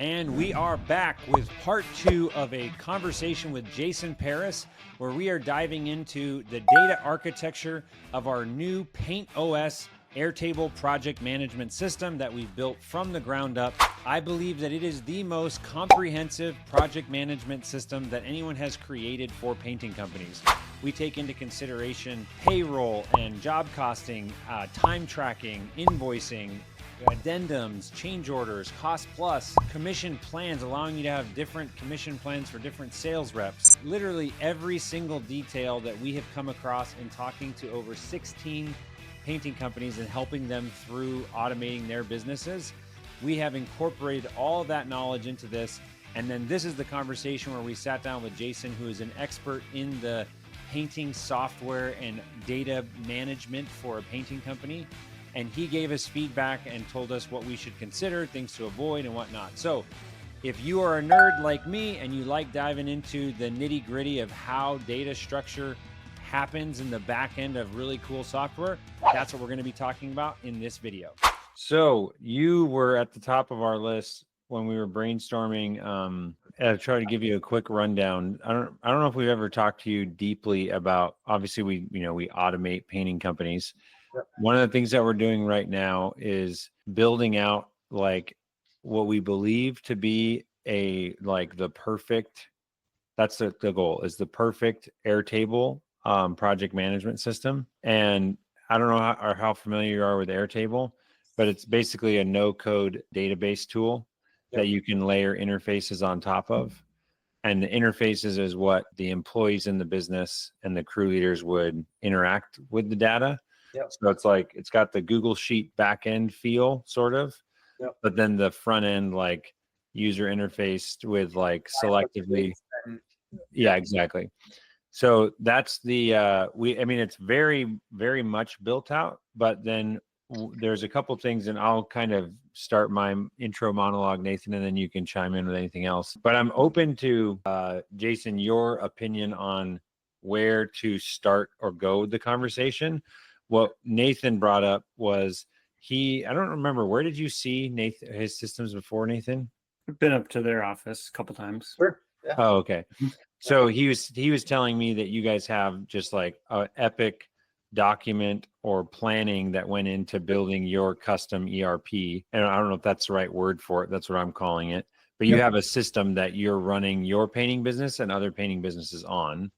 And we are back with part 2 of a conversation with Jason Parish, where we are diving into the data architecture of our new Paint OS Airtable project management system that we've built from the ground up. I believe that it is the most comprehensive project management system that anyone has created for painting companies. We take into consideration payroll and job costing, time tracking, invoicing, addendums, change orders, cost plus, commission plans, allowing you to have different commission plans for different sales reps. Literally every single detail that we have come across in talking to over 16 painting companies and helping them through automating their businesses. We have incorporated all of that knowledge into this. And then this is the conversation where we sat down with Jason, who is an expert in the painting software and data management for a painting company. And he gave us feedback and told us what we should consider, things to avoid and whatnot. So if you are a nerd like me and you like diving into the nitty gritty of how data structure happens in the back end of really cool software, that's what we're going to be talking about in this video. So you were at the top of our list when we were brainstorming. I'll try to give you a quick rundown. I don't know if we've ever talked to you deeply about, obviously we automate painting companies. Yep. One of the things that we're doing right now is building out like what we believe to be the perfect, that's the goal, is the perfect Airtable project management system. And I don't know how familiar you are with Airtable, but it's basically a no-code database tool that you can layer interfaces on top of. And the interfaces is what the employees in the business and the crew leaders would interact with the data. Yep. So it's like, it's got the Google Sheet backend feel sort of, but then the front end, like user interface with like selectively. Yeah, exactly. So that's the, it's very, very much built out, but then there's a couple things, and I'll kind of start my intro monologue, Nathan, and then you can chime in with anything else. But I'm open to, Jason, your opinion on where to start or go with the conversation. What Nathan brought up was I don't remember, where did you see Nathan, his systems before, Nathan? I've been up to their office a couple times. Sure. Yeah. Oh, okay. So he was telling me that you guys have just like an epic document or planning that went into building your custom ERP. And I don't know if that's the right word for it. That's what I'm calling it. But you have a system that you're running your painting business and other painting businesses on.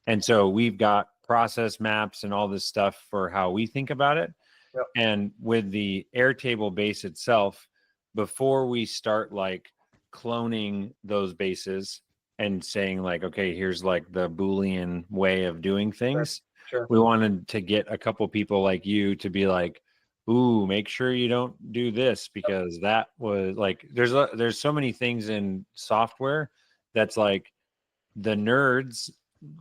And so we've got process maps and all this stuff for how we think about it. Yep. And with the Airtable base itself, before we start like cloning those bases and saying like, okay, here's like the Boolean way of doing things. Sure. We wanted to get a couple people like you to be like, ooh, make sure you don't do this, because that was like, there's so many things in software that's like the nerds,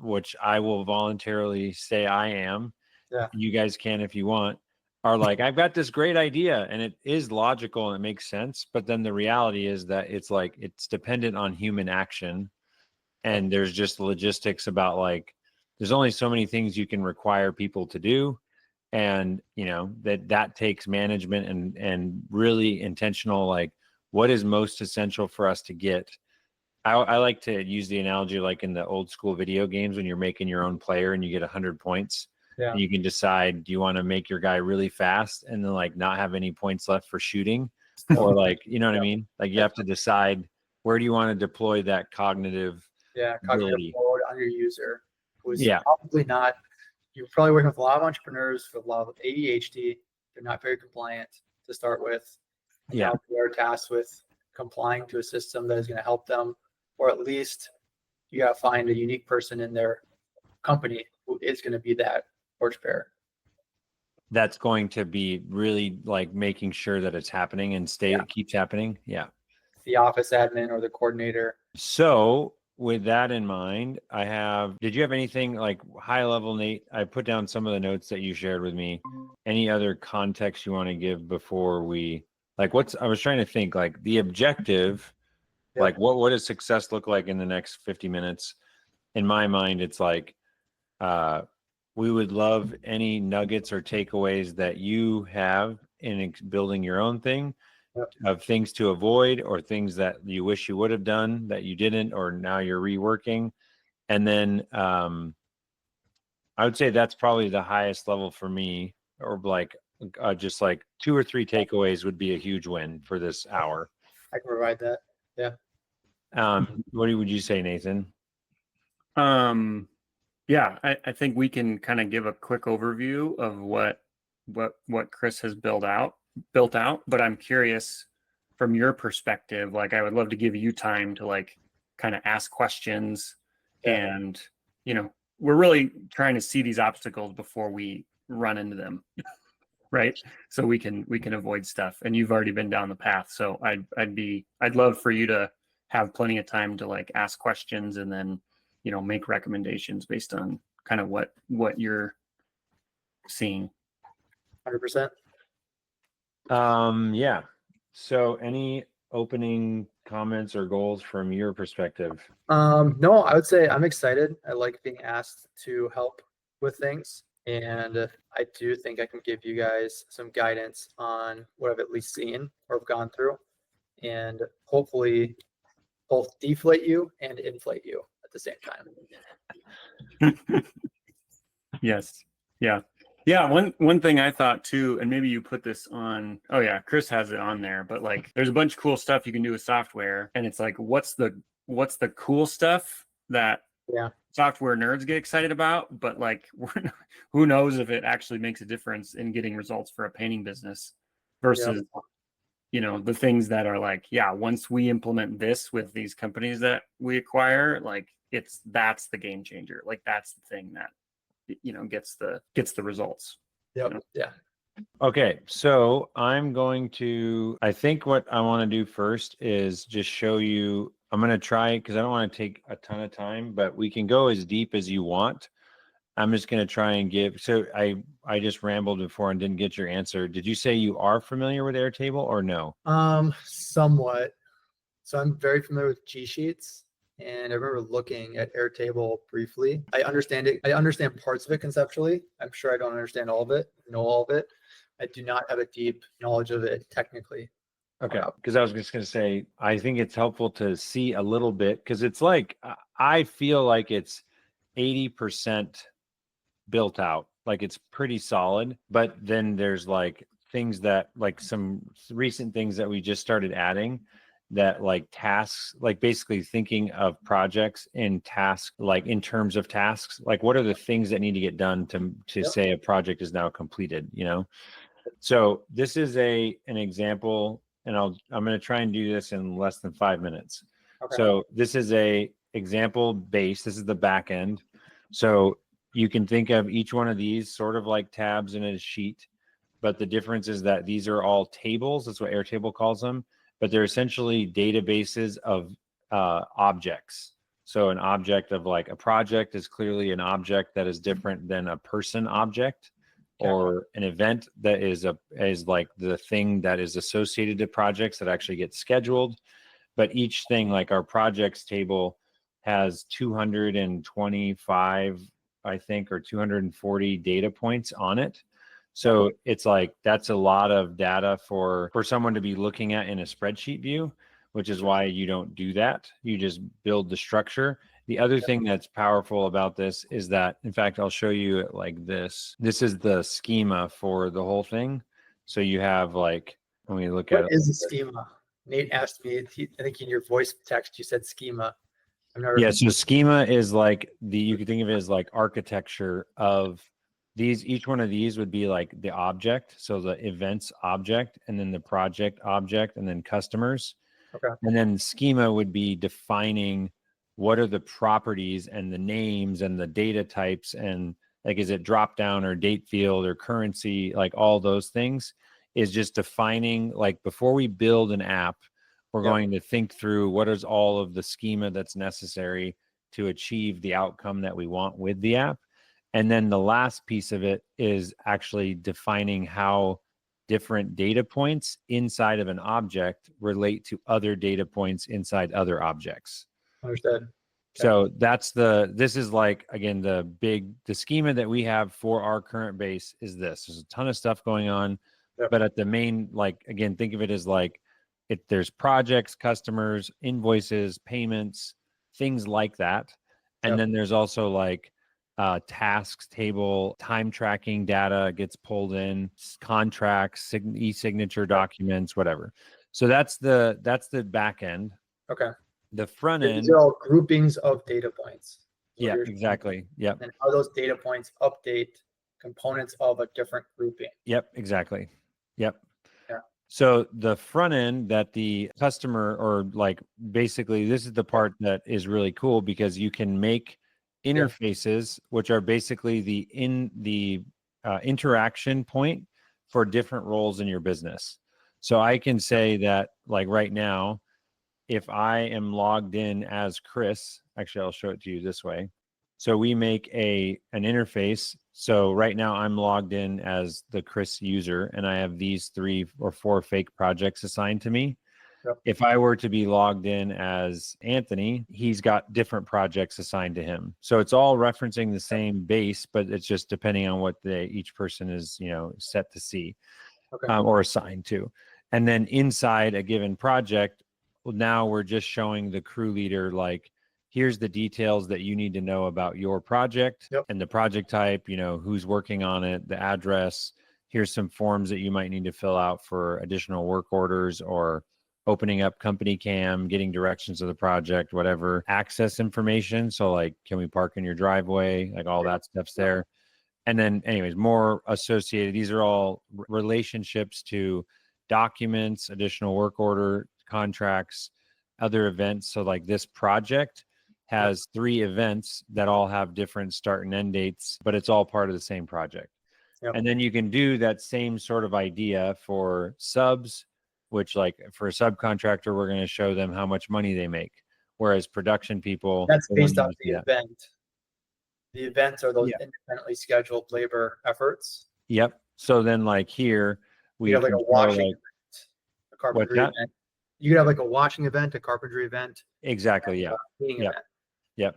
which I will voluntarily say I am. Yeah. You guys can if you want, are like, I've got this great idea and it is logical and it makes sense. But then the reality is that it's like, it's dependent on human action. And there's just logistics about like, there's only so many things you can require people to do. And, that takes management and really intentional, like what is most essential for us to get. I like to use the analogy like in the old school video games when you're making your own player and you get 100 points. Yeah. And you can decide, do you want to make your guy really fast and then like not have any points left for shooting? Or like, you know what I mean? Like you have to decide, where do you want to deploy that cognitive ability load on your user who's probably not, you're probably working with a lot of entrepreneurs with a lot of ADHD. They're not very compliant to start with. Yeah. They are tasked with complying to a system that is going to help them, or at least you got to find a unique person in their company who is going to be that torchbearer. That's going to be really like making sure that it's happening and it keeps happening. Yeah. The office admin or the coordinator. So with that in mind, did you have anything like high level, Nate? I put down some of the notes that you shared with me. Any other context you want to give before we, like I was trying to think like the objective, like what does success look like in the next 50 minutes? In my mind, it's like, we would love any nuggets or takeaways that you have in building your own thing. of things to avoid or things that you wish you would have done that you didn't, or now you're reworking. And then I would say that's probably the highest level for me, or like just like 2 or 3 takeaways would be a huge win for this hour. I can provide that. Yeah. What would you say, Nathan? Yeah, I think we can kind of give a quick overview of what Chris has built out, but I'm curious from your perspective, like I would love to give you time to like kind of ask questions. And, you know, we're really trying to see these obstacles before we run into them. Right. So we can avoid stuff. And you've already been down the path. So I'd love for you to have plenty of time to like ask questions and then, you know, make recommendations based on kind of what you're seeing. 100%. Yeah. So any opening comments or goals from your perspective? No, I would say I'm excited. I like being asked to help with things. And I do think I can give you guys some guidance on what I've at least seen or have gone through, and hopefully both deflate you and inflate you at the same time. Yes. Yeah. Yeah. One thing I thought too, and maybe you put this on, oh yeah, Chris has it on there, but like there's a bunch of cool stuff you can do with software. And it's like, what's the cool stuff that software nerds get excited about, but like who knows if it actually makes a difference in getting results for a painting business versus you know, the things that are like, yeah, once we implement this with these companies that we acquire, like that's the game changer. Like that's the thing that, you know, gets the results. Yep. You know? Yeah. Okay, so I think what I want to do first is just show you. I'm going to try, because I don't want to take a ton of time, but we can go as deep as you want. I'm just going to try and give. So I just rambled before and didn't get your answer. Did you say you are familiar with Airtable or no? Somewhat. So I'm very familiar with G Sheets, and I remember looking at Airtable briefly. I understand it. I understand parts of it conceptually. I'm sure I don't understand all of it, know all of it. I do not have a deep knowledge of it technically. Okay, because I was just going to say, I think it's helpful to see a little bit, because it's like, I feel like it's 80% built out, like it's pretty solid, but then there's like things that, like some recent things that we just started adding, that like tasks, like basically thinking of projects in tasks, like in terms of tasks, like what are the things that need to get done to say a project is now completed, you know? So this is an example, and I'm going to try and do this in less than 5 minutes. Okay. So this is a example base. This is the back end. So you can think of each one of these sort of like tabs in a sheet, but the difference is that these are all tables. That's what Airtable calls them, but they're essentially databases of objects. So an object of like a project is clearly an object that is different than a person object. Or an event that is like the thing that is associated to projects that actually get scheduled. But each thing, like our projects table, has 225, I think, or 240 data points on it. So it's like, that's a lot of data for someone to be looking at in a spreadsheet view, which is why you don't do that. You just build the structure. The other thing that's powerful about this is that, in fact, I'll show you it like this. This is the schema for the whole thing. So you have like, when we look at it. What is a schema? Nate asked me, I think in your voice text, you said schema. Yeah, so schema is like you can think of it as like architecture of these. Each one of these would be like the object. So the events object, and then the project object, and then customers. Okay. And then schema would be defining what are the properties and the names and the data types, and like, is it drop down or date field or currency, like all those things is just defining, like before we build an app, we're going to think through what is all of the schema that's necessary to achieve the outcome that we want with the app. And then the last piece of it is actually defining how different data points inside of an object relate to other data points inside other objects. Understood. Okay. So this is like, again, the schema that we have for our current base is this. There's a ton of stuff going on, but at the main, like, again, think of it as like there's projects, customers, invoices, payments, things like that. And then there's also like tasks table, time tracking data gets pulled in, contracts, e-signature documents, whatever. So that's the back end. Okay. The front These end. are all groupings of data points. Yeah, exactly. Yep. And how those data points update components of a different grouping. Yep, exactly. Yep. Yeah. So the front end that the customer, or like basically this is the part that is really cool, because you can make interfaces, which are basically the interaction point for different roles in your business. So I can say that, like right now, if I am logged in as Chris, actually I'll show it to you this way. So we make an interface. So right now I'm logged in as the Chris user, and I have these 3 or 4 fake projects assigned to me. Yep. If I were to be logged in as Anthony, he's got different projects assigned to him. So it's all referencing the same base, but it's just depending on what each person is, set to see or assigned to. And then inside a given project, now we're just showing the crew leader, like, here's the details that you need to know about your project and the project type, who's working on it, the address. Here's some forms that you might need to fill out for additional work orders, or opening up company cam, getting directions of the project, whatever, access information. So like, can we park in your driveway? Like all that stuff's there. And then anyways, more associated, these are all relationships to documents, additional work order, contracts, other events. So like this project has 3 events that all have different start and end dates, but it's all part of the same project. Yep. And then you can do that same sort of idea for subs, which like for a subcontractor, we're going to show them how much money they make. Whereas production people, that's based off the event. The events are those independently scheduled labor efforts. Yep. So then like here, we have like a washing event, a carpentry event. You could have like a washing event, a carpentry event. Exactly. Yeah. Yep.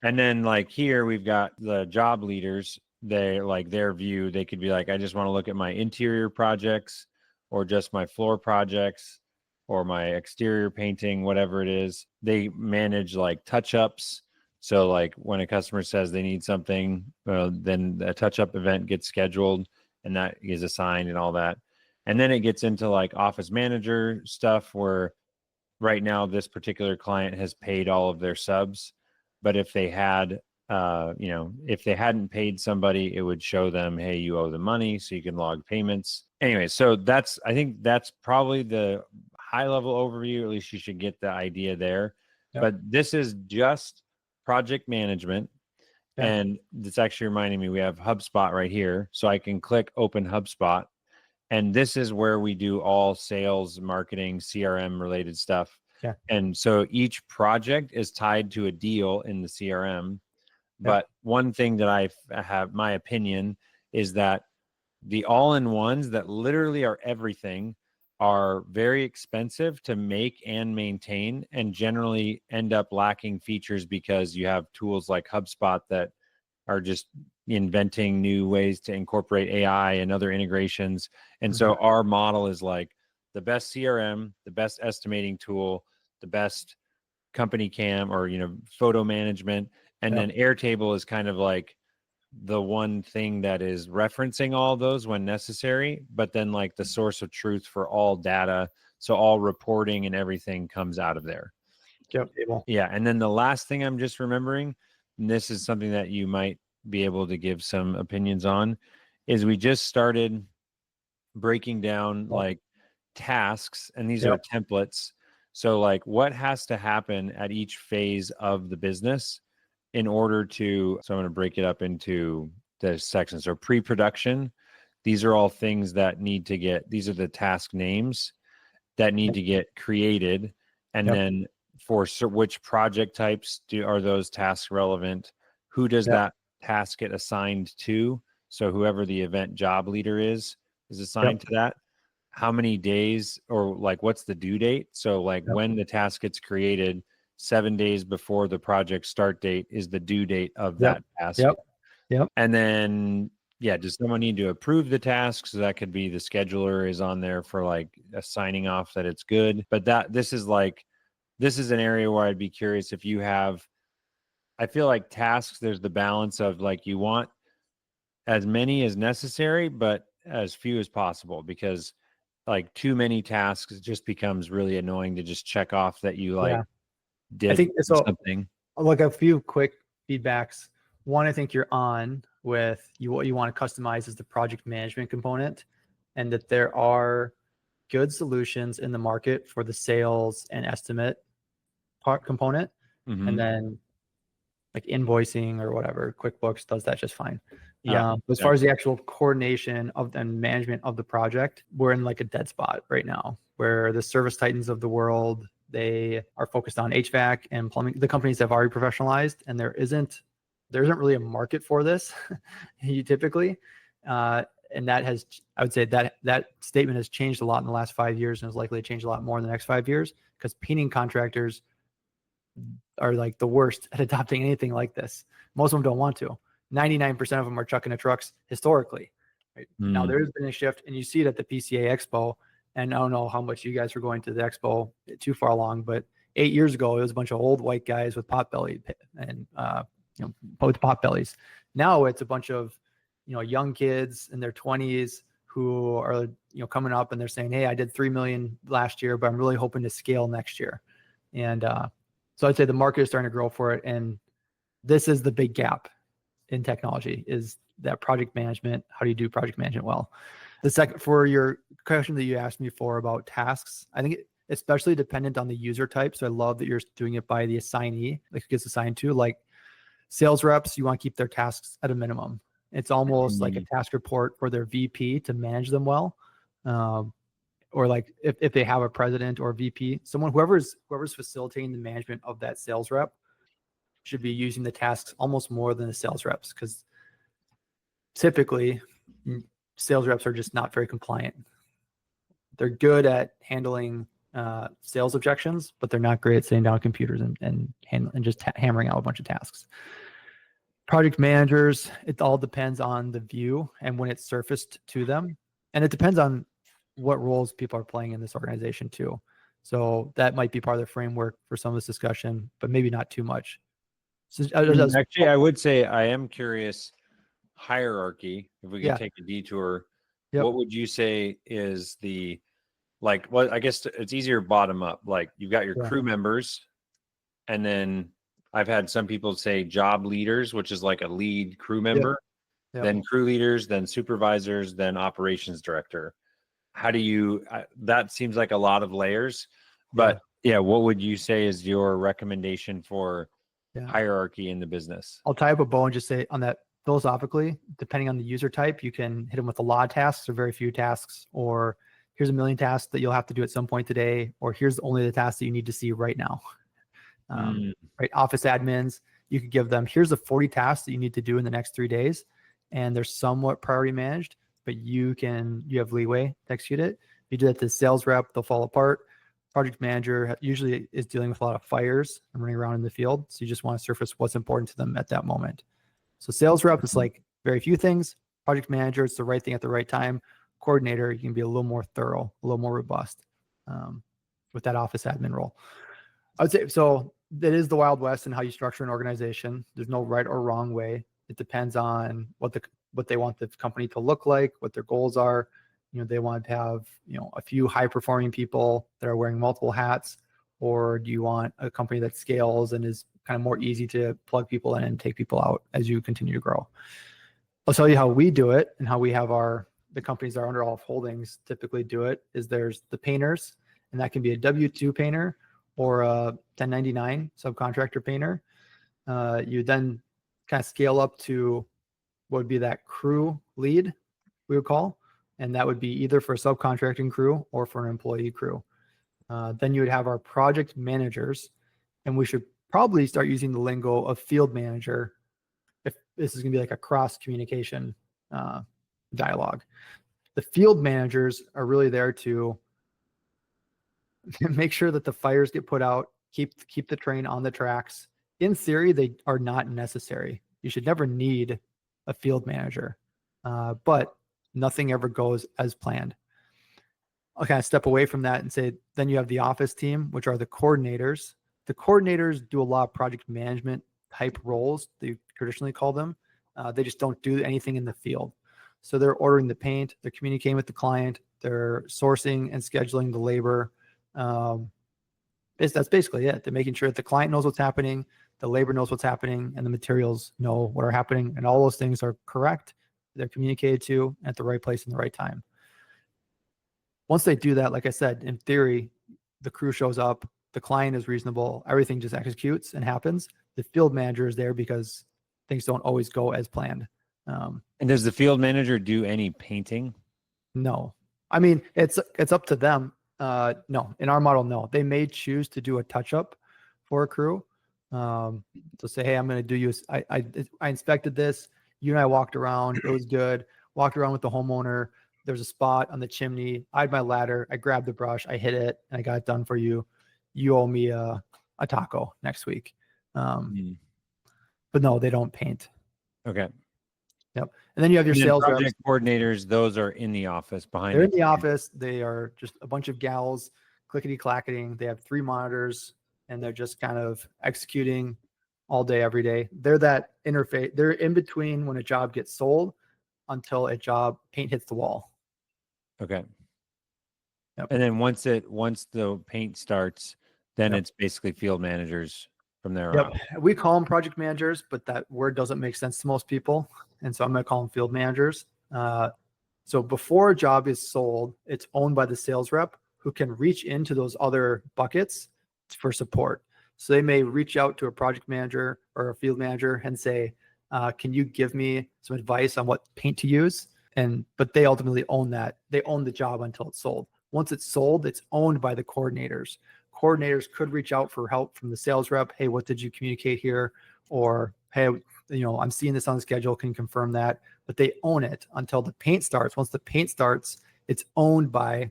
And then like here, we've got the job leaders. They like their view. They could be like, I just want to look at my interior projects, or just my floor projects, or my exterior painting, whatever it is. They manage like touch-ups. So like when a customer says they need something, then a touch-up event gets scheduled, and that is assigned and all that. And then it gets into like office manager stuff, where right now this particular client has paid all of their subs. But if they had, if they hadn't paid somebody, it would show them, hey, you owe the money, so you can log payments. Anyway, so I think that's probably the high level overview. At least you should get the idea there. Yep. But this is just project management. Yeah. And it's actually reminding me, we have HubSpot right here. So I can click open HubSpot. And this is where we do all sales, marketing, CRM related stuff. Yeah. And so each project is tied to a deal in the CRM. Yeah. But one thing that I have, my opinion, is that the all-in-ones that literally are everything are very expensive to make and maintain, and generally end up lacking features because you have tools like HubSpot that are just inventing new ways to incorporate AI and other integrations. And so our model is like the best CRM, the best estimating tool, the best company cam or, photo management. And then Airtable is kind of like the one thing that is referencing all those when necessary, but then like the source of truth for all data. So all reporting and everything comes out of there. Yep. Yeah. And then the last thing I'm just remembering, and this is something that you might be able to give some opinions on, is we just started breaking down like tasks, and these are templates. So like what has to happen at each phase of the business in order to, so I'm going to break it up into the sections. So pre-production, these are all things that need to get, these are the task names that need to get created. And then for which project types are those tasks relevant? Who does that task get assigned to? So whoever the event job leader is assigned to that. How many days, or like what's the due date? So like when the task gets created, 7 days before the project start date is the due date of that task. And then Yeah, does someone need to approve the task? So that could be the scheduler is on there for like a signing off that it's good. But this is an area where I'd be curious if you have, I feel like tasks, there's the balance of like you want as many as necessary, but as few as possible, because like too many tasks just becomes really annoying to just check off that you like I did think so. something. Like a few quick feedbacks. One, I think you're on with what you want to customize is the project management component, and that there are good solutions in the market for the sales and estimate part component. Mhm. And then like invoicing or whatever, QuickBooks does that just fine. Yeah. But as far as the actual coordination of and management of the project, we're in like a dead spot right now where the service titans of the world, they are focused on HVAC and plumbing. The companies have already professionalized, and there isn't really a market for this typically. And that has, I would say that statement has changed a lot in the last 5 years and is likely to change a lot more in the next 5 years, because painting contractors are like the worst at adopting anything like this. Most of them don't want to. 99% of them are chucking the trucks historically. Right? Now there's been a shift, and you see it at the PCA Expo. And I don't know how much you guys were going to the Expo too far along, but 8 years ago, it was a bunch of old white guys with pot belly and with pot bellies. Now it's a bunch of young kids in their 20s who are coming up, and they're saying, "Hey, I did 3 million last year, but I'm really hoping to scale next year." And so I'd say the market is starting to grow for it, and this is the big gap in technology, is that project management. How do you do project management well? The second, for your question that you asked me for about tasks, I think especially dependent on the user type. So I love that you're doing it by the assignee, like it gets assigned to. Like sales reps, you want to keep their tasks at a minimum. It's almost like a task report for their VP to manage them well. Or like if they have a president or VP, whoever's facilitating the management of that sales rep should be using the tasks almost more than the sales reps, because typically sales reps are just not very compliant. They're good at handling sales objections, but they're not great at sitting down computers and just hammering out a bunch of tasks. Project managers, it all depends on the view and when it's surfaced to them. And it depends on what roles people are playing in this organization too. So that might be part of the framework for some of this discussion, but maybe not too much. So, actually, I would say I am curious, hierarchy, if we could take a detour, what would you say is the, like, well, I guess it's easier bottom up. Like you've got your crew members, and then I've had some people say job leaders, which is like a lead crew member, then crew leaders, then supervisors, then operations director. How do you, that seems like a lot of layers, but what would you say is your recommendation for hierarchy in the business? I'll tie up a bow and just say on that, philosophically, depending on the user type, you can hit them with a lot of tasks or very few tasks, or here's a million tasks that you'll have to do at some point today, or here's only the tasks that you need to see right now. Right? Office admins, you could give them, here's the 40 tasks that you need to do in the next 3 days, and they're somewhat priority managed, but you have leeway to execute it. If you do that to sales rep, they'll fall apart. Project manager usually is dealing with a lot of fires and running around in the field, so you just want to surface what's important to them at that moment. So sales rep is like very few things. Project manager, it's the right thing at the right time. Coordinator, you can be a little more thorough, a little more robust with that office admin role. I would say, so that is the Wild West in how you structure an organization. There's no right or wrong way. It depends on what they want the company to look like, what their goals are. They want to have, a few high performing people that are wearing multiple hats, or do you want a company that scales and is kind of more easy to plug people in and take people out as you continue to grow? I'll tell you how we do it and how we have the companies that are under Olive Holdings typically do it. Is there's the painters, and that can be a W-2 painter or a 1099 subcontractor painter. You then kind of scale up to what would be that crew lead, we would call, and that would be either for a subcontracting crew or for an employee crew. Then you would have our project managers, and we should probably start using the lingo of field manager if this is going to be like a cross communication dialogue. The field managers are really there to make sure that the fires get put out, keep the train on the tracks. In theory, they are not necessary. You should never need a field manager. but nothing ever goes as planned. I'll kind of step away from that and say, then you have the office team, which are the coordinators. The coordinators do a lot of project management type roles, they traditionally call them. They just don't do anything in the field. So they're ordering the paint, they're communicating with the client, they're sourcing and scheduling the labor. That's basically it. They're making sure that the client knows what's happening, the labor knows what's happening, and the materials know what are happening. And all those things are correct. They're communicated to at the right place in the right time. Once they do that, like I said, in theory, the crew shows up, the client is reasonable, everything just executes and happens. The field manager is there because things don't always go as planned. And does the field manager do any painting? No, I mean, it's up to them. No, in our model, no. They may choose to do a touch up for a crew. So say, hey, I'm going to do you. I inspected this. You and I walked around. It was good. Walked around with the homeowner. There's a spot on the chimney. I had my ladder. I grabbed the brush. I hit it, and I got it done for you. You owe me a taco next week. But no, they don't paint. Okay. Yep. And then you have your sales project coordinators. Those are in the office behind. They're in the office. They are just a bunch of gals clickety clacketing. They have 3 monitors, and they're just kind of executing all day, every day. They're that interface. They're in between when a job gets sold until paint hits the wall. Okay. Yep. And then once the paint starts, then Yep. it's basically field managers from there Yep. on. We call them project managers, but that word doesn't make sense to most people. And so I'm going to call them field managers. So before a job is sold, it's owned by the sales rep who can reach into those other buckets for support. So they may reach out to a project manager or a field manager and say, can you give me some advice on what paint to use? But they ultimately own that. They own the job until it's sold. Once it's sold, it's owned by the coordinators. Coordinators could reach out for help from the sales rep. Hey, what did you communicate here? Or, hey, I'm seeing this on the schedule. Can you confirm that? But they own it until the paint starts. Once the paint starts, it's owned by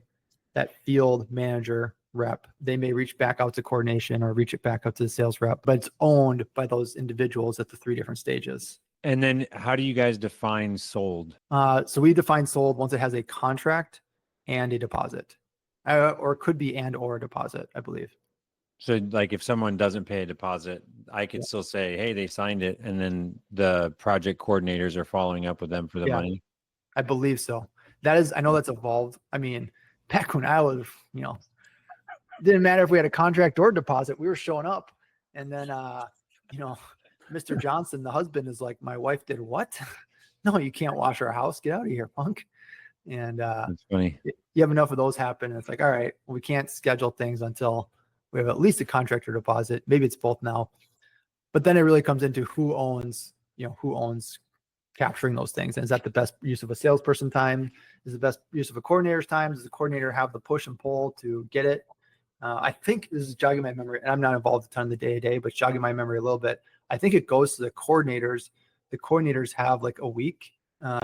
that field manager rep. They may reach back out to coordination or reach it back out to the sales rep, but it's owned by those individuals at the 3 different stages. And then how do you guys define sold? So we define sold once it has a contract and a deposit, or it could be or a deposit, I believe. So like if someone doesn't pay a deposit, I could still say, hey, they signed it. And then the project coordinators are following up with them for the money. I believe so. I know that's evolved. I mean, back when I was, didn't matter if we had a contract or deposit, we were showing up. And then, Mr. Johnson, the husband, is like, my wife did what? No, you can't wash our house. Get out of here, punk. And that's funny. You have enough of those happen. And it's like, all right, we can't schedule things until we have at least a contract or deposit. Maybe it's both now. But then it really comes into who owns capturing those things. And is that the best use of a salesperson time? Is the best use of a coordinator's time? Does the coordinator have the push and pull to get it? I think this is jogging my memory, and I'm not involved a ton of the day-to-day, but jogging my memory a little bit. I think it goes to the coordinators. The coordinators have like a week,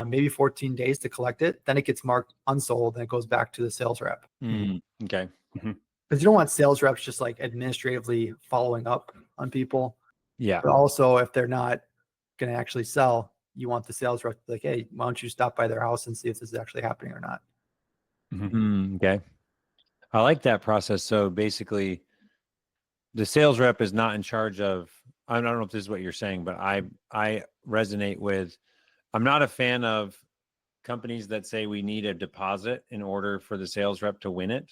maybe 14 days to collect it. Then it gets marked unsold, and it goes back to the sales rep. Okay. Because you don't want sales reps just like administratively following up on people. Yeah. But also, if they're not going to actually sell, you want the sales rep to be like, hey, why don't you stop by their house and see if this is actually happening or not? Okay. I like that process. So basically, the sales rep is not in charge of, I don't know if this is what you're saying, but I resonate with, I'm not a fan of companies that say we need a deposit in order for the sales rep to win it.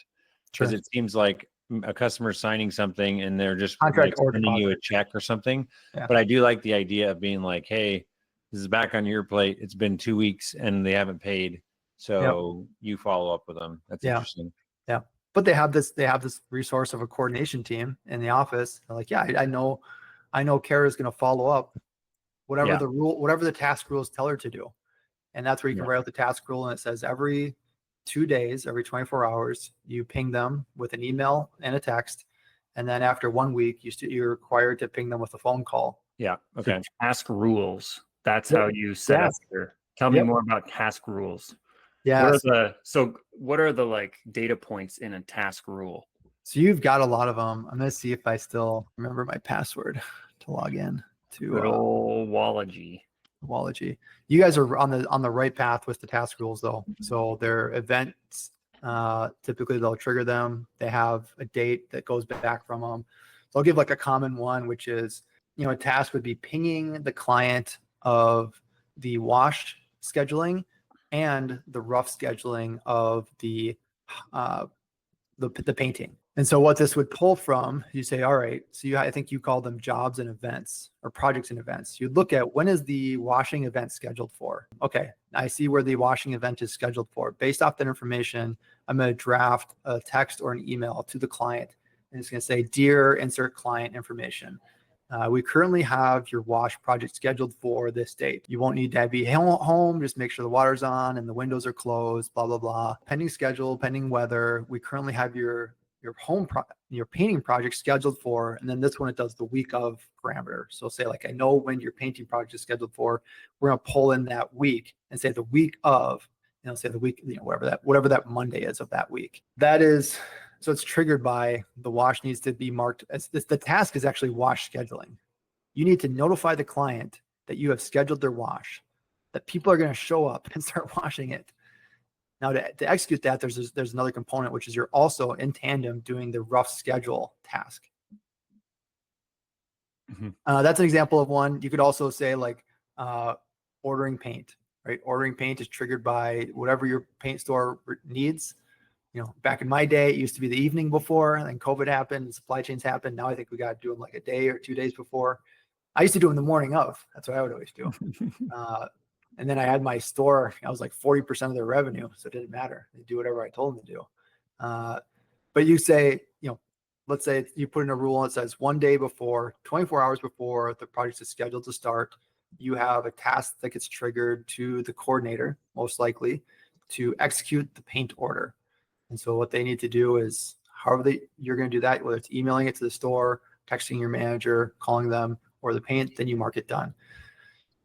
Because it seems like a customer signing something and they're just contract or sending you a deposit. check or something. Yeah. But I do like the idea of being like, hey, this is back on your plate. It's been 2 weeks and they haven't paid. So you follow up with them. That's interesting. Yeah. But they have this resource of a coordination team in the office. They're like, yeah, I know Kara is going to follow up whatever the rule, whatever the task rules tell her to do. And that's where you can write out the task rule. And it says every 2 days, every 24 hours, you ping them with an email and a text. And then after 1 week, you're required to ping them with a phone call. Yeah. Okay. So task rules. That's how you set up here. Tell me more about task rules. Yeah. What are the like data points in a task rule? So you've got a lot of them. I'm going to see if I still remember my password to log in to good old Wallogy. Apology. You guys are on the right path with the task rules though. So their events, typically they'll trigger them. They have a date that goes back from them. So I'll give like a common one, which is, a task would be pinging the client of the wash scheduling and the rough scheduling of the painting. And so what this would pull from, you say, all right, so I think you call them jobs and events or projects and events. You'd look at when is the washing event scheduled for? Okay, I see where the washing event is scheduled for. Based off that information, I'm going to draft a text or an email to the client. And it's going to say, dear, insert client information. We currently have your wash project scheduled for this date. You won't need to be home. Just make sure the water's on and the windows are closed, blah, blah, blah. Pending schedule, pending weather. We currently have your painting project scheduled for, and then this one, it does the week of parameter. So say like, I know when your painting project is scheduled for, we're going to pull in that week and say the week of, say the week, whatever that Monday is of that week. That is, so it's triggered by the wash needs to be marked as the task is actually wash scheduling. You need to notify the client that you have scheduled their wash, that people are going to show up and start washing it. Now to execute that, there's another component, which is you're also in tandem doing the rough schedule task. That's an example of one. You could also say like ordering paint, right? Ordering paint is triggered by whatever your paint store needs. Back in my day, it used to be the evening before, and then COVID happened, and supply chains happened. Now I think we got to do them like a day or 2 days before. I used to do them the morning of. That's what I would always do. And then I had my store, I was like 40% of their revenue. So it didn't matter. They do whatever I told them to do. But you say, let's say you put in a rule that says 1 day before, 24 hours before the project is scheduled to start, you have a task that gets triggered to the coordinator, most likely, to execute the paint order. And so what they need to do is, however you're going to do that, whether it's emailing it to the store, texting your manager, calling them, or the paint, then you mark it done.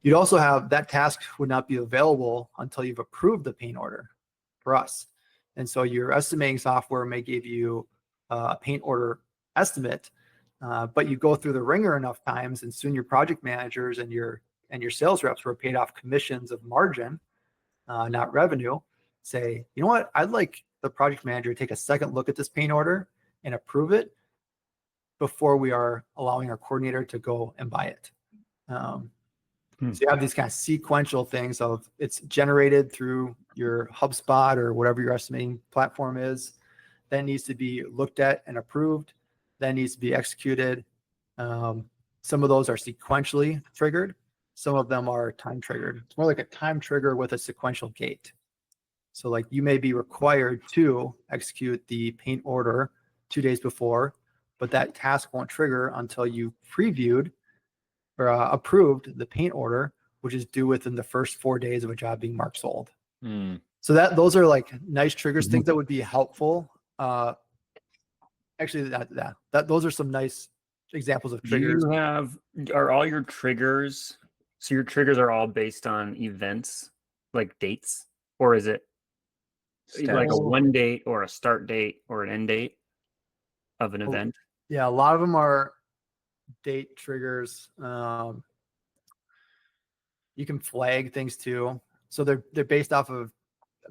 You'd also have that task would not be available until you've approved the paint order for us. And so your estimating software may give you a paint order estimate, but you go through the ringer enough times, and soon your project managers and your sales reps who are paid off commissions of margin, not revenue, say, you know what, I'd like the project manager to take a second look at this paint order and approve it before we are allowing our coordinator to go and buy it. So you have these kind of sequential things of it's generated through your HubSpot or whatever your estimating platform is. That needs to be looked at and approved. That needs to be executed. Some of those are sequentially triggered. Some of them are time triggered. It's more like a time trigger with a sequential gate. So like you may be required to execute the paint order 2 days before, but that task won't trigger until you previewed or approved the paint order, which is due within the first 4 days of a job being marked sold. So those are like nice triggers, things that would be helpful. Actually, those are some nice examples of triggers. Are all your triggers, so your triggers are all based on events, like dates, or is it like a one date or a start date or an end date of an event? Yeah, a lot of them are date triggers. You can flag things too. So they're based off of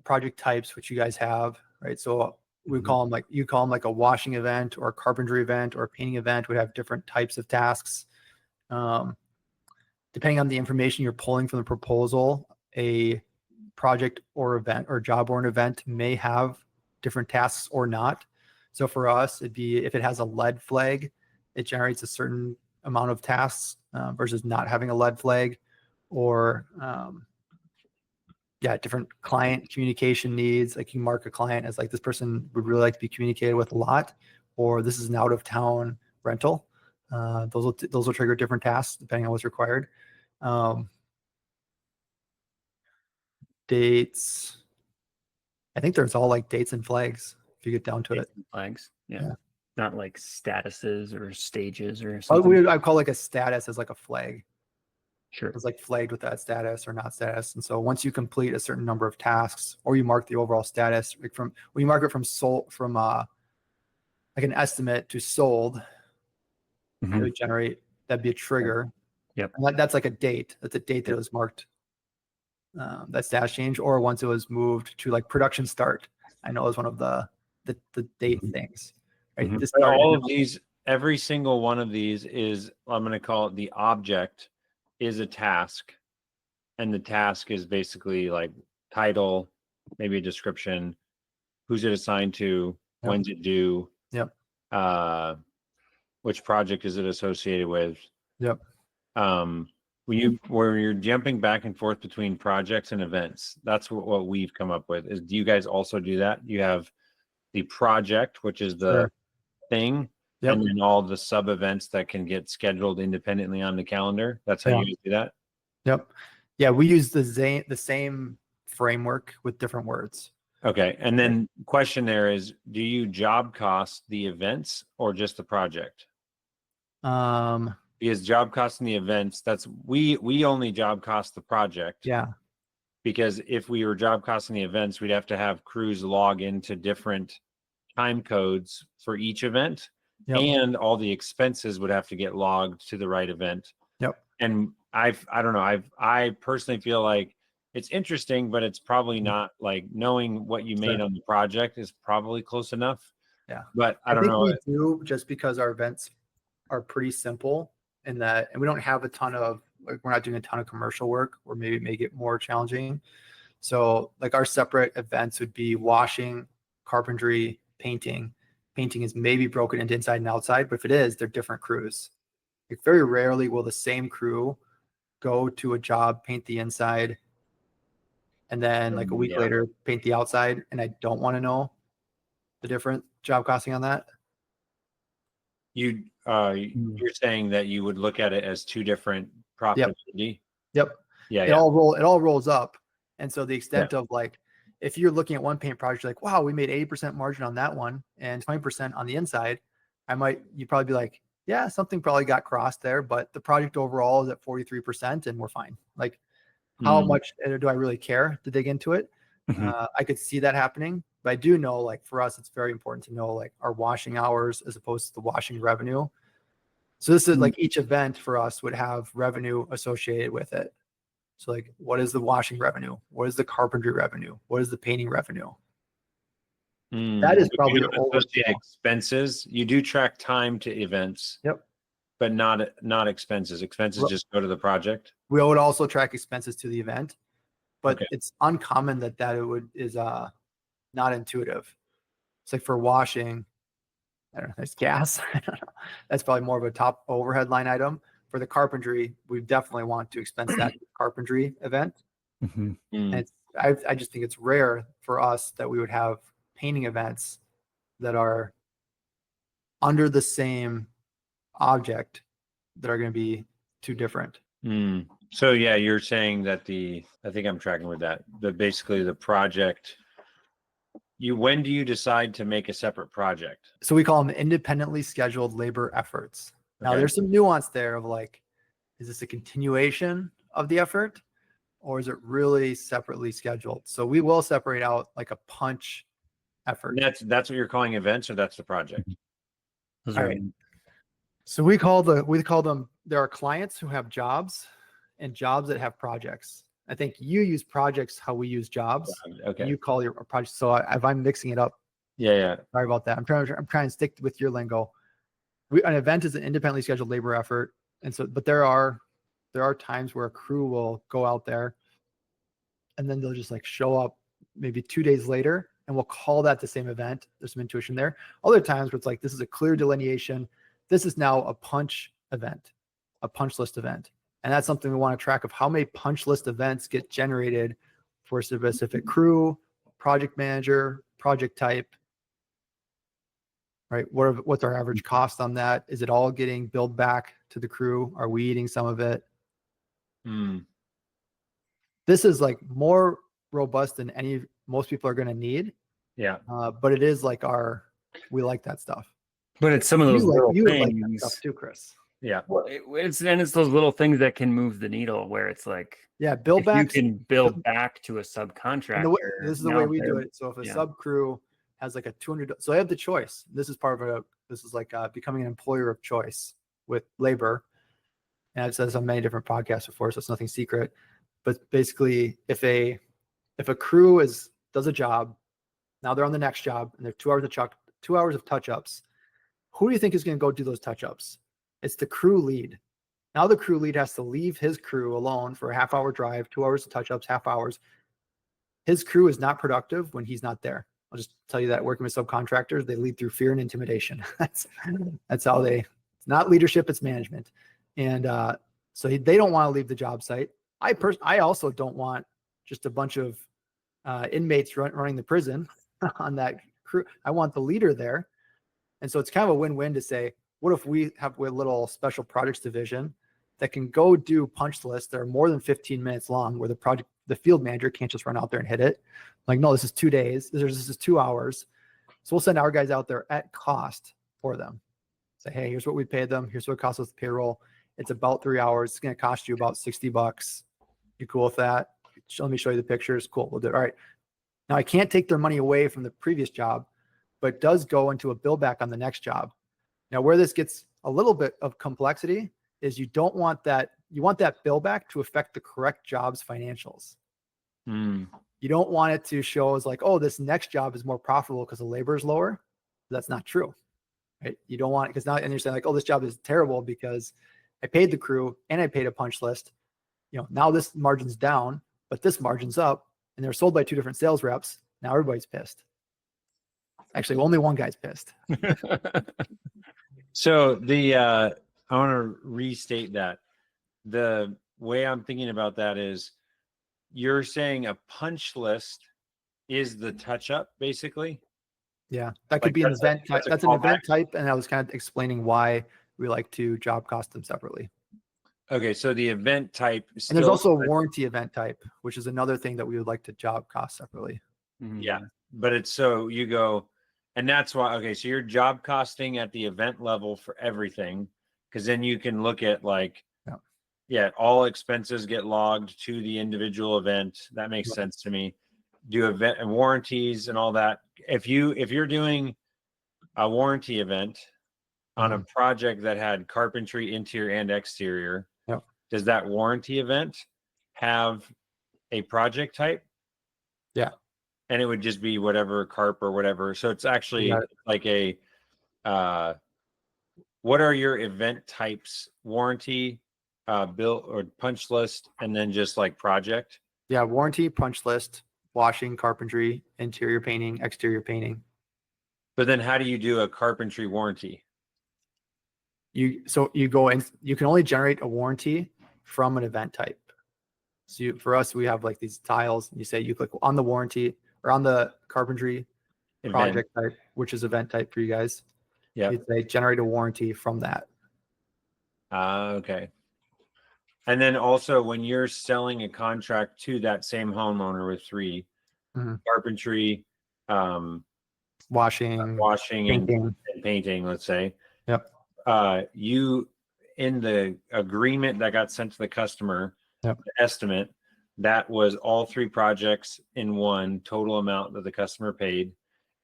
project types, which you guys have, right? So we call them like, you call them like a washing event or a carpentry event or a painting event would have different types of tasks. Depending on the information you're pulling from the proposal, a project or event or job or an event may have different tasks or not. So for us, it'd be, if it has a lead flag, it generates a certain amount of tasks versus not having a lead flag, or different client communication needs. Like you mark a client as like, this person would really like to be communicated with a lot, or this is an out of town rental. Those will trigger different tasks depending on what's required. Dates. I think there's all like dates and flags if you get down to Dates it. and flags. Yeah. Not like statuses or stages or something. I call like a status as like a flag. Sure. It's like flagged with that status or not status. And so once you complete a certain number of tasks, or you mark the overall status, like when you mark it from sold, from like an estimate to sold, it would generate, that'd be a trigger. Yep. And that's like a date. That's a date that it was marked. That status change, or once it was moved to like production start. I know it was one of the date things. Right. Mhm. This But started- all of these, every single one of these is, I'm going to call it the object is a task. And the task is basically like title, maybe a description, who's it assigned to, Yep. when's it due, Yep. Which project is it associated with? Yep. When you're jumping back and forth between projects and events, that's what we've come up with. Is do you guys also do that? You have the project, which is the Sure. thing, Yep. and then all the sub events that can get scheduled independently on the calendar. That's how Yeah. you guys do that. Yep. Yeah, we use the same framework with different words. Okay, and then question there is, do you job cost the events or just the project? Because job costing the events, that's we only job cost the project. Yeah. Because if we were job costing the events, we'd have to have crews log into different time codes for each event, Yep. and all the expenses would have to get logged to the right event. Yep. And I don't know, I personally feel like it's interesting, but it's probably not, like, knowing what you made Sure. on the project is probably close enough. Yeah. But I don't think know. we do, just because our events are pretty simple in that, and we don't have a ton of, like, we're not doing a ton of commercial work, or maybe make it more challenging. So like our separate events would be washing, carpentry, painting. Painting is maybe broken into inside and outside, but if it is, they're different crews. Like very rarely will the same crew go to a job, paint the inside, and then like a week Yeah. later paint the outside. And I don't want to know the different job costing on that. You're saying that you would look at it as two different profitability. Yep. Yeah. It Yeah. all rolls up. And so the extent of, like, if you're looking at one paint project, you're like, wow, we made 80% margin on that one and 20% on the inside. You'd probably be like, yeah, something probably got crossed there, but the project overall is at 43% and we're fine. Like, how much do I really care to dig into it? Mhm. I could see that happening, but I do know, like, for us, it's very important to know, like, our washing hours as opposed to the washing revenue. So this is like each event for us would have revenue associated with it. So like, what is the washing revenue? What is the carpentry revenue? What is the painting revenue? That is But probably you don't associate expenses. You do track time to events. Yep. But not expenses. Expenses just go to the project. We would also track expenses to the event, but Okay. it's uncommon that is not intuitive. It's like for washing, I don't know, there's gas. I don't know. That's probably more of a top overhead line item. For the carpentry, we definitely want to expense that carpentry event. Mhm. And I just think it's rare for us that we would have painting events that are under the same object that are going to be too different. So yeah, you're saying that I think I'm tracking with that. Basically the project, when do you decide to make a separate project? So we call them independently scheduled labor efforts. Now Okay. there's some nuance there of, like, is this a continuation of the effort, or is it really separately scheduled? So we will separate out like a punch effort. And that's what you're calling events, or that's the project? Those All are right. So we call them, there are clients who have jobs and jobs that have projects. I think you use projects how we use jobs. Okay. You call your project. So if I'm mixing it up, Yeah. sorry about that. I'm trying to stick with your lingo. An event is an independently scheduled labor effort. And so, but there are times where a crew will go out there and then they'll just like show up maybe 2 days later, and we'll call that the same event. There's some intuition there. Other times where it's like, this is a clear delineation. This is now a punch event, a punch list event. And that's something we want to track, of how many punch list events get generated for a specific crew, project manager, project type, right? What's our average cost on that? Is it all getting billed back to the crew? Are we eating some of it? This is like more robust than most people are going to need. Yeah. But it is like we like that stuff. But it's some of those little you would like that things. stuff too, Chris. Yeah. Well, it's those little things that can move the needle, where it's like, Yeah, if you Billbacks. can build back to a subcontractor. This is the way we do it. So if a sub crew has like a 200, so I have the choice. This is part of this is like becoming an employer of choice with labor. And I've said this on many different podcasts before, so it's nothing secret. But basically, if a crew does a job, now they're on the next job, and they're 2 hours of 2 hours of touch-ups. Who do you think is going to go do those touch-ups? It's the crew lead. Now the crew lead has to leave his crew alone for a half-hour drive, 2 hours of touch-ups, half hours. His crew is not productive when he's not there. I'll just tell you that working with subcontractors, they lead through fear and intimidation. That's how it's not leadership, it's management. And so they don't want to leave the job site. I also don't want just a bunch of inmates running the prison on that crew. I want the leader there. And so it's kind of a win-win to say, what if we have a little special projects division that can go do punch lists that are more than 15 minutes long, where the field manager can't just run out there and hit it. Like, no, this is 2 days. This is 2 hours. So we'll send our guys out there at cost for them. Say, hey, here's what we paid them. Here's what it costs us the payroll. It's about 3 hours. It's going to cost you about $60. You cool with that? Let me show you the pictures. Cool. We'll do it. All right. Now I can't take their money away from the previous job, but it does go into a bill back on the next job. Now, where this gets a little bit of complexity is you don't want that. You want that bill back to affect the correct job's financials. You don't want it to show as like, oh, this next job is more profitable because the labor is lower. That's not true. Right? You don't want it because now, and you're saying like, oh, this job is terrible because I paid the crew and I paid a punch list. Now this margin's down, but this margin's up, and they're sold by 2 different sales reps. Now everybody's pissed. Actually, only one guy's pissed. So I want to restate that. The way I'm thinking about that is, you're saying a punch list is the touch up, basically. Yeah, that could be an event type. That's an event type, and I was kind of explaining why we like to job cost them separately. Okay, so the event type. And there's also a warranty event type, which is another thing that we would like to job cost separately. Yeah, but it's so you go, and that's why. Okay, so you're job costing at the event level for everything, because then you can look at like, all expenses get logged to the individual event. That makes sense to me. Do event and warranties and all that. If you're doing a warranty event on a project that had carpentry interior and exterior, does that warranty event have a project type? Yeah. And it would just be whatever carp or whatever. So it's actually like a what are your event types? Warranty, bill or punch list, and then just like project? Yeah, warranty, punch list, washing, carpentry, interior painting, exterior painting. But then how do you do a carpentry warranty? You go in, you can only generate a warranty from an event type. So for us, we have like these tiles, and you say you click on the warranty or on the carpentry project type, which is event type for you guys. Yeah. You say generate a warranty from that. Okay. And then also when you're selling a contract to that same homeowner with 3 carpentry, washing and painting, let's say. Yep. You in the agreement that got sent to the customer, the estimate, that was all 3 projects in one total amount that the customer paid.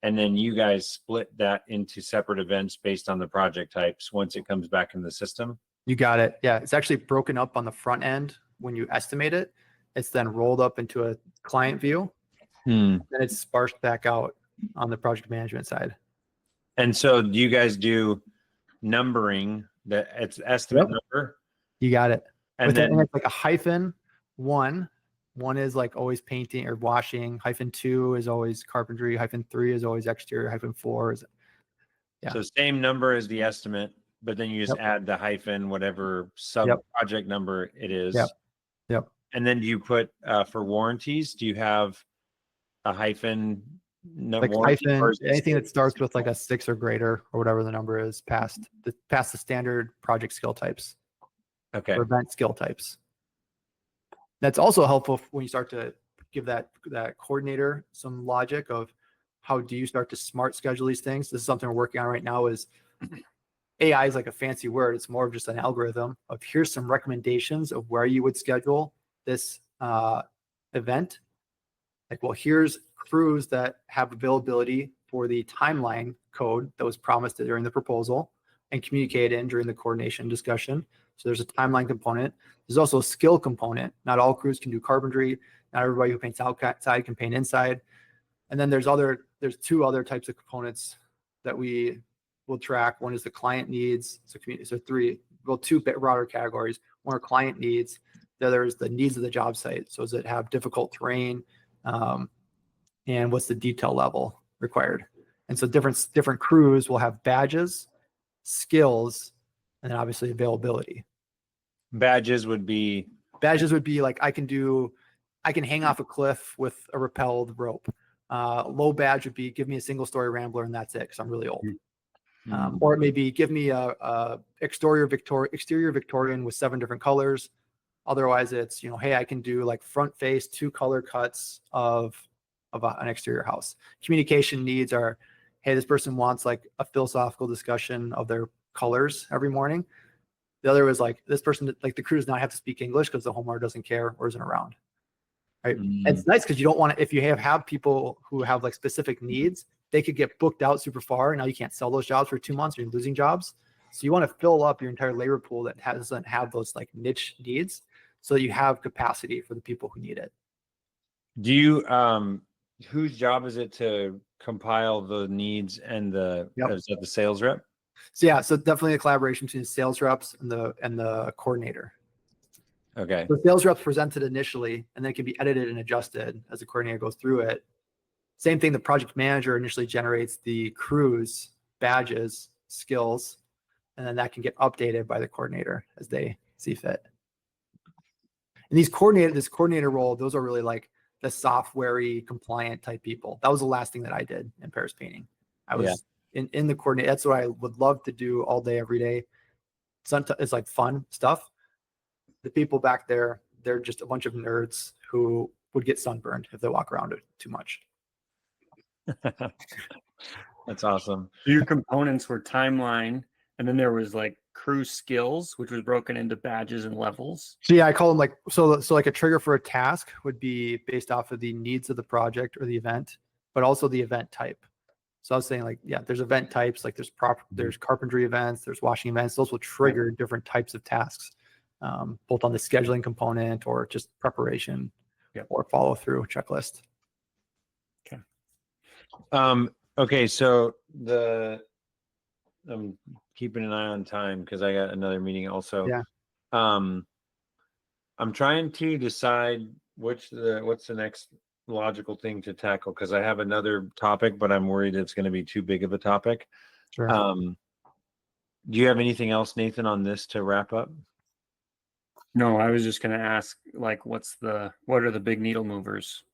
And then you guys split that into separate events based on the project types once it comes back in the system. You got it. Yeah. It's actually broken up on the front end when you estimate it. It's then rolled up into a client view. Then it's sparsed back out on the project management side. And so do you guys do numbering that it's estimate number? You got it. And then it's like a -1. 1 is like always painting or washing. -2 is always carpentry. -3 is always exterior. -4 is So same number as the estimate, but then you just add the hyphen, whatever sub project number it is. Yep. And then do you put for warranties? Do you have a hyphen? Like hyphen, anything that starts with like a 6 or greater or whatever the number is past the standard project skill types. Okay. Or event skill types. That's also helpful when you start to give that coordinator some logic of how do you start to smart schedule these things. This is something we're working on right now. Is AI is like a fancy word. It's more of just an algorithm of here's some recommendations of where you would schedule this event. Like, well, here's crews that have availability for the timeline code that was promised during the proposal. and communicate in during the coordination discussion. So there's a timeline component. There's also a skill component. Not all crews can do carpentry. Not everybody who paints outside can paint inside. And then there's 2 other types of components that we will track. One is the client needs. So 2 broader categories. One are client needs. The other is the needs of the job site. So does it have difficult terrain? And what's the detail level required? And so different crews will have badges, skills, and then obviously availability. Badges would be like I can hang off a cliff with a rappelled rope. Low badge would be give me a single story rambler and that's it because I'm really old. Or it may be give me a exterior Victorian with 7 different colors. Otherwise it's, hey, I can do like front face 2 color cuts of an exterior house. Communication needs are, hey, this person wants like a philosophical discussion of their colors every morning. The other was like this person, like the crew does not have to speak English because the homeowner doesn't care or isn't around. Right. And it's nice because you don't want to, if you have people who have like specific needs, they could get booked out super far. Now you can't sell those jobs for 2 months or you're losing jobs. So you want to fill up your entire labor pool that doesn't have those like niche needs so that you have capacity for the people who need it. Do you, whose job is it to compile the needs and is that the sales rep? So definitely a collaboration between the sales reps and the coordinator. Okay. The sales reps presented initially, and then it can be edited and adjusted as the coordinator goes through it. Same thing, the project manager initially generates the crew's badges, skills, and then that can get updated by the coordinator as they see fit. And this coordinator role, those are really like the software-y compliant type people. That was the last thing that I did in Paris painting. I was in the coordinate. That's what I would love to do all day, every day. It's like fun stuff. The people back there, they're just a bunch of nerds who would get sunburned if they walk around it too much. That's awesome. Your components were timeline, and then there was like crew skills, which was broken into badges and levels. So yeah, I call them like, so like a trigger for a task would be based off of the needs of the project or the event, but also the event type. So I was saying like, yeah, there's event types, like there's carpentry events, there's washing events. Those will trigger different types of tasks, both on the scheduling component or just preparation or follow through checklist. Okay. So I'm keeping an eye on time because I got another meeting also. Yeah. I'm trying to decide what's the next logical thing to tackle because I have another topic, but I'm worried it's going to be too big of a topic. Sure. Do you have anything else, Nathan, on this to wrap up? No, I was just going to ask, like, what are the big needle movers?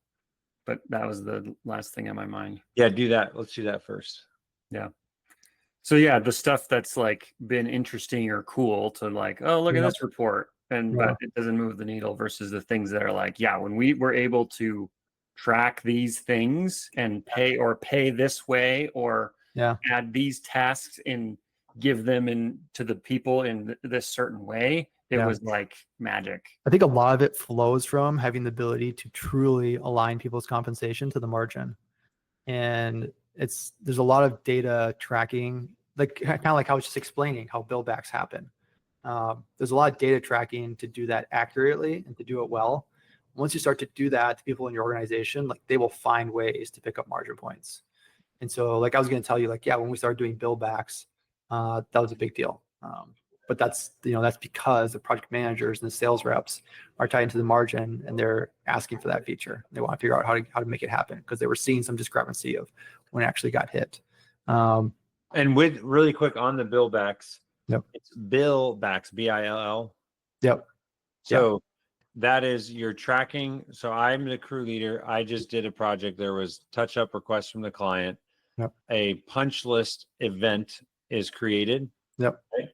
But that was the last thing on my mind. Yeah, do that. Let's do that first. Yeah. So yeah, the stuff that's like been interesting or cool to like, oh, look at this report, but it doesn't move the needle versus the things that are like, yeah, when we were able to track these things and pay this way or add these tasks and give them to the people in this certain way, it was like magic. I think a lot of it flows from having the ability to truly align people's compensation to the margin. And there's a lot of data tracking, like kind of like I was just explaining how Billbacks happen. There's a lot of data tracking to do that accurately and to do it well. Once you start to do that to people in your organization, like they will find ways to pick up margin points. And so like I was going to tell you, like, yeah, when we started doing Billbacks, that was a big deal. But that's because the project managers and the sales reps are tied into the margin and they're asking for that feature. They want to figure out how to make it happen because they were seeing some discrepancy of when it actually got hit. And with really quick on the Billbacks, it's Billbacks, BILL. Yep. So that is your tracking. So I'm the crew leader. I just did a project. There was touch-up requests from the client. Yep. A punch list event is created. Yep. Right?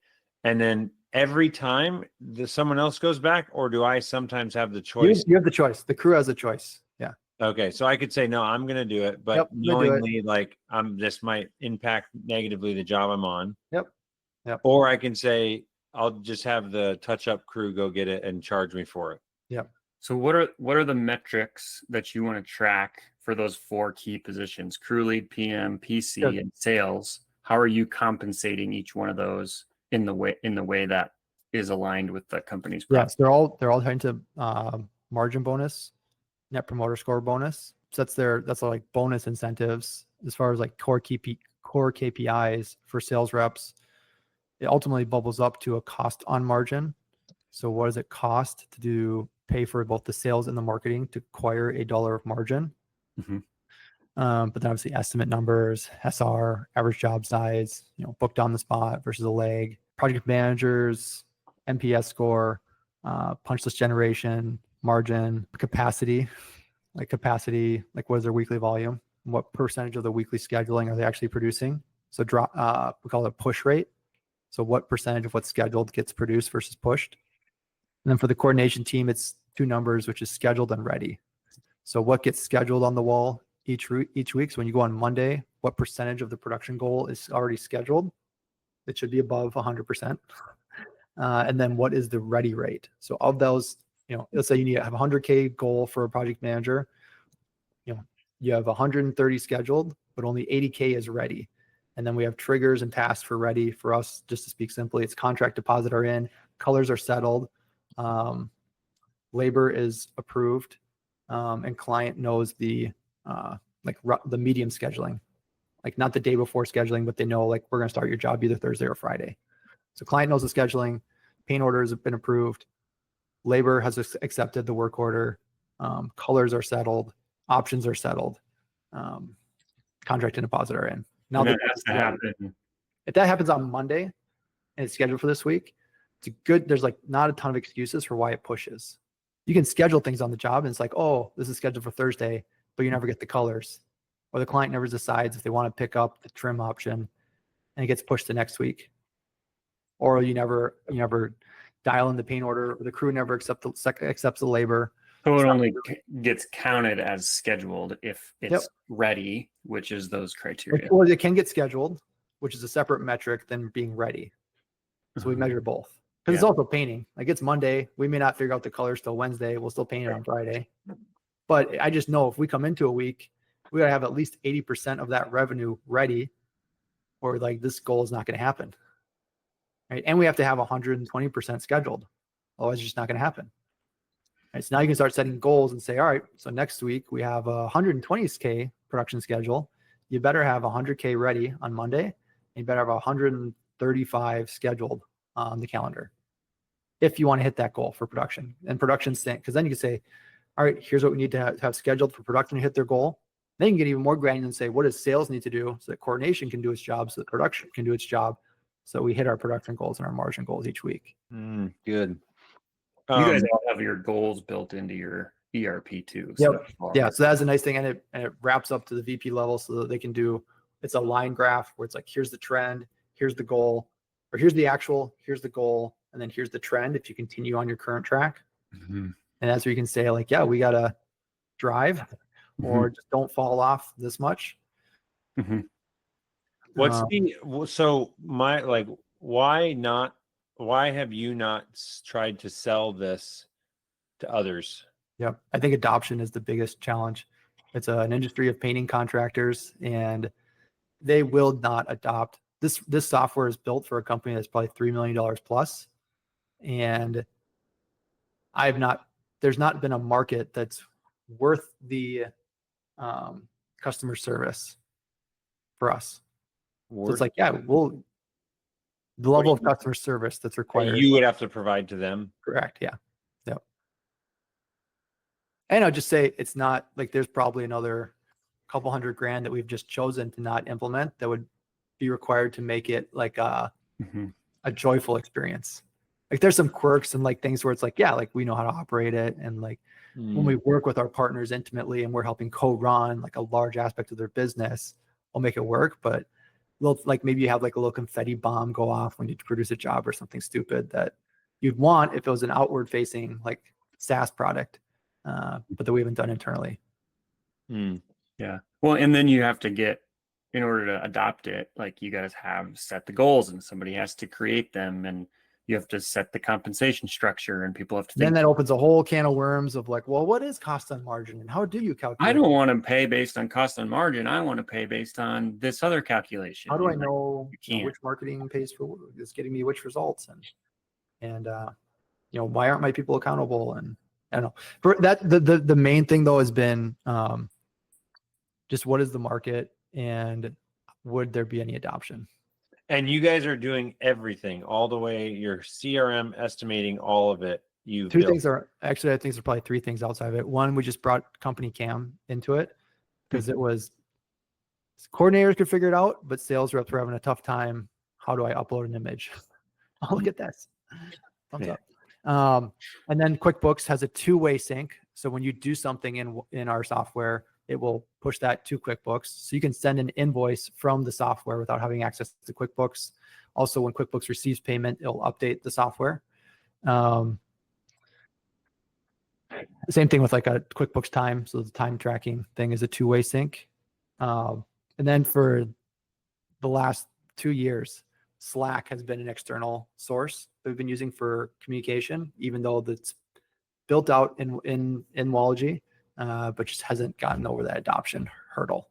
And then every time someone else goes back, or do I sometimes have the choice? You have the choice. The crew has a choice. Yeah. Okay. So I could say, no, I'm going to do it, but knowingly like this might impact negatively the job I'm on. Yep. Or I can say, I'll just have the touch-up crew go get it and charge me for it. Yep. So what are the metrics that you want to track for those 4 key positions: crew lead, PM, PC, and sales? how are you compensating each one of those in the way that is aligned with the company's profit? Yes, they're all tied to margin bonus, net promoter score bonus. So that's like bonus incentives as far as like core KPIs for sales reps. It ultimately bubbles up to a cost on margin. So what does it cost to pay for both the sales and the marketing to acquire $1 of margin? Mm-hmm. But then obviously estimate numbers, SR, average job size, booked on the spot versus a leg, project managers, NPS score, punch list generation, margin, capacity, like what is their weekly volume? What percentage of the weekly scheduling are they actually producing? So we call it push rate. So what percentage of what's scheduled gets produced versus pushed? And then for the coordination team, it's 2 numbers, which is scheduled and ready. So what gets scheduled on the wall each week? So when you go on Monday, what percentage of the production goal is already scheduled? It should be above 100%. And then what is the ready rate? So of those, let's say you need to have a 100K goal for a project manager. You have 130 scheduled, but only 80K is ready. And then we have triggers and tasks for ready. For us, just to speak simply, it's contract deposit are in, colors are settled, labor is approved, and client knows the medium scheduling, like not the day before scheduling, but they know like we're going to start your job either Thursday or Friday. So client knows the scheduling, paint orders have been approved, labor has accepted the work order, colors are settled, options are settled, contract and deposit are in. Now that has to happen. If that happens on Monday and it's scheduled for this week, there's like not a ton of excuses for why it pushes. You can schedule things on the job and it's like, oh, this is scheduled for Thursday, but you never get the colors, or the client never decides if they want to pick up the trim option and it gets pushed to next week. Or you never dial in the paint order, or the crew never accepts the labor. So it only gets counted as scheduled if it's ready, which is those criteria. Or it can get scheduled, which is a separate metric than being ready. So we measure both. Because it's also painting. Like it's Monday. We may not figure out the colors till Wednesday. We'll still paint it on Friday. But I just know if we come into a week, we got to have at least 80% of that revenue ready, or like this goal is not going to happen. Right? And we have to have 120% scheduled. Otherwise, it's just not going to happen. Right, so now you can start setting goals and say, all right, so next week we have a 120K production schedule. You better have 100K ready on Monday. And you better have 135 scheduled on the calendar if you want to hit that goal for production. And production sync, because then you can say, all right, here's what we need to have scheduled for production to hit their goal. Then you can get even more granular and say, what does sales need to do so that coordination can do its job, so that production can do its job, so we hit our production goals and our margin goals each week. Good. You guys all have your goals built into your ERP too. So yeah, so that's a nice thing, and it wraps up to the VP level so that they can do. It's a line graph where it's like, here's the trend, here's the goal, or here's the actual, here's the goal, and then here's the trend if you continue on your current track. Mm-hmm. And that's where you can say like, yeah, we gotta drive, or just don't fall off this much. Mm-hmm. Why have you not tried to sell this to others? Yep. I think adoption is the biggest challenge. It's an industry of painting contractors, and they will not adopt this. This software is built for a company that's probably $3 million plus. And there's not been a market that's worth the customer service for us. So it's like, the level of customer service that's required. You would have to provide to them. Correct. Yeah. Yep. And I'll just say it's not like there's probably another couple $100,000 that we've just chosen to not implement that would be required to make it like a joyful experience. Like there's some quirks and like things where it's like, yeah, like we know how to operate it. And like when we work with our partners intimately and we're helping co-run like a large aspect of their business, we'll make it work. But like maybe you have like a little confetti bomb go off when you produce a job or something stupid that you'd want if it was an outward facing like SaaS product, but that we haven't done internally. Yeah. Well, and then you have to in order to adopt it, like you guys have set the goals and somebody has to create them. And you have to set the compensation structure, and people have to Then think. that opens a whole can of worms of like, well, what is cost on margin and how do you calculate? I don't want to pay based on cost on margin. I want to pay based on this other calculation. How do I And, know, you you know, can't. which marketing pays for is getting me which results, and you know, why aren't my people accountable? And I don't know. For that, the main thing though has been just what is the market and would there be any adoption? And you guys are doing everything all the way, your CRM estimating all of it. You Two things are actually, I think there's probably three things outside of it. One, we just brought company cam into it because it was coordinators could figure it out, but sales reps were having a tough time. How do I upload an image? Oh, look at this. Thumbs up. And then QuickBooks has a two-way sync. So when you do something in our software, it will push that to QuickBooks. So you can send an invoice from the software without having access to QuickBooks. Also, when QuickBooks receives payment, it'll update the software. Same thing with like a QuickBooks time. So the time tracking thing is a two-way sync. And then for the last 2 years, Slack has been an external source that we've been using for communication, even though that's built out in Wallogy, but just hasn't gotten over that adoption hurdle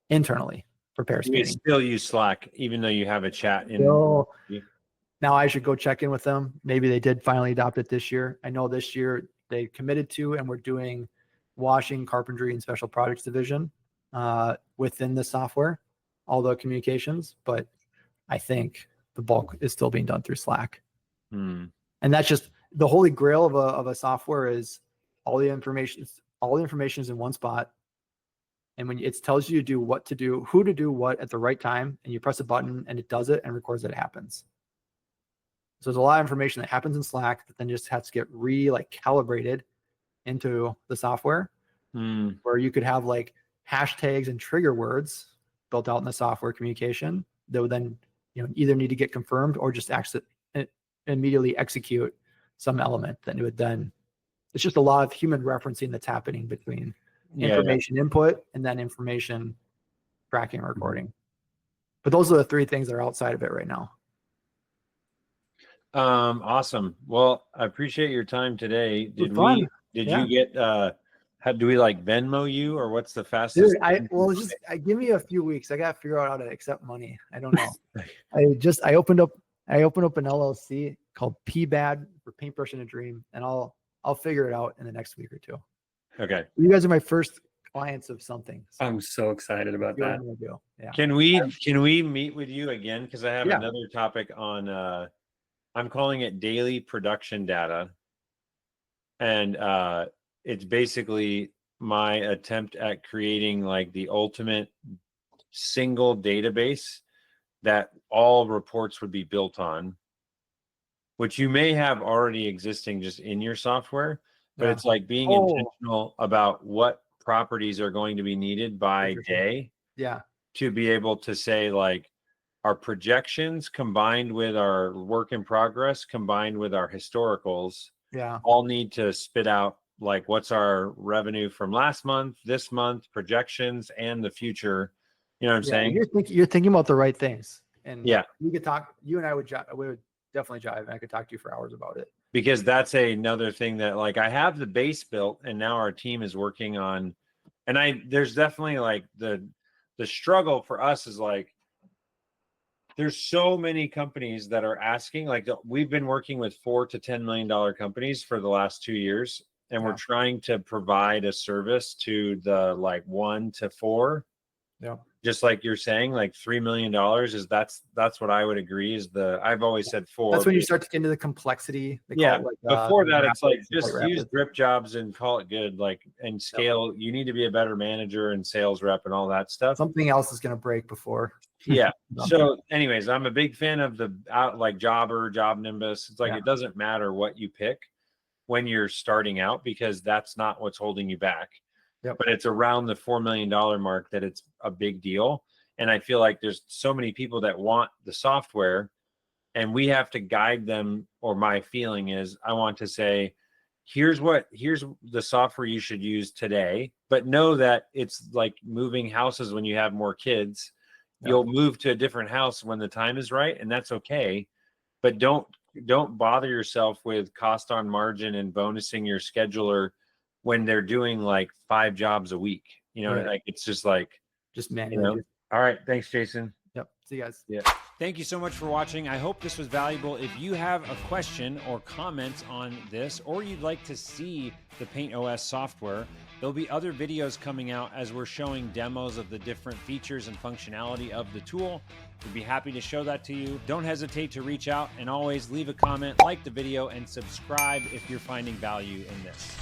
internally for pair You scanning. still use Slack, even though you have a chat in. So now I should go check in with them. Maybe they did finally adopt it this year. I know this year they committed to, and we're doing washing, carpentry, and special projects division within the software, all the communications, but I think the bulk is still being done through Slack. And that's just the holy grail of a software is all the information is in one spot. And when it tells you to do what to do, who to do what at the right time, and you press a button and it does it and records that it happens. So there's a lot of information that happens in Slack that then just has to get calibrated into the software, where you could have like hashtags and trigger words built out in the software communication that would then, you know, either need to get confirmed or just immediately execute some element that would then, it's just a lot of human referencing that's happening between information input and then information tracking and recording. But those are the three things that are outside of it right now. Awesome. Well, I appreciate your time today. Did Yeah. you get how do we like Venmo you, or what's the fastest? Dude, give me a few weeks. I gotta figure out how to accept money. I don't know. I opened up an LLC called PBAD for Paintbrush in a Dream, and I'll figure it out in the next week or two. Okay. You guys are my first clients of something. So I'm so excited about that. Yeah. Can we meet with you again? Because I have another topic on I'm calling it daily production data. And it's basically my attempt at creating like the ultimate single database that all reports would be built on, which you may have already existing just in your software, but it's like being intentional about what properties are going to be needed by day. Yeah. To be able to say like our projections combined with our work in progress, combined with our historicals, all need to spit out like what's our revenue from last month, this month, projections, and the future. You know what I'm saying? You're thinking about the right things. And we could talk, you and I would definitely jive, and I could talk to you for hours about it. Because that's another thing that like I have the base built, and now our team is working on, and there's definitely like the struggle for us is like, there's so many companies that are asking, like we've been working with $4 to $10 million companies for the last 2 years. And we're trying to provide a service to the like 1 to 4. Yeah. Just like you're saying, like $3 million is that's what I would agree is I've always said 4. That's when you start to get into the complexity. Before that, it's like just use drip jobs and call it good. Like and scale. You need to be a better manager and sales rep and all that stuff. Something else is going to break before. Yeah. So, anyways, I'm a big fan of the job nimbus. It's like it doesn't matter what you pick when you're starting out because that's not what's holding you back. Yep. But it's around the $4 million mark that it's a big deal. And I feel like there's so many people that want the software and we have to guide them, or my feeling is I want to say, here's the software you should use today, but know that it's like moving houses when you have more kids. You'll move to a different house when the time is right, and that's okay. But don't don't bother yourself with cost on margin and bonusing your scheduler when they're doing like 5 jobs a week. You know, Right. like it's just like, Just you manually. know. All right. Thanks, Jason. Yep. See you guys. Yeah. Thank you so much for watching. I hope this was valuable. If you have a question or comment on this, or you'd like to see the Paint OS software, there'll be other videos coming out as we're showing demos of the different features and functionality of the tool. We'd be happy to show that to you. Don't hesitate to reach out, and always leave a comment, like the video, and subscribe if you're finding value in this.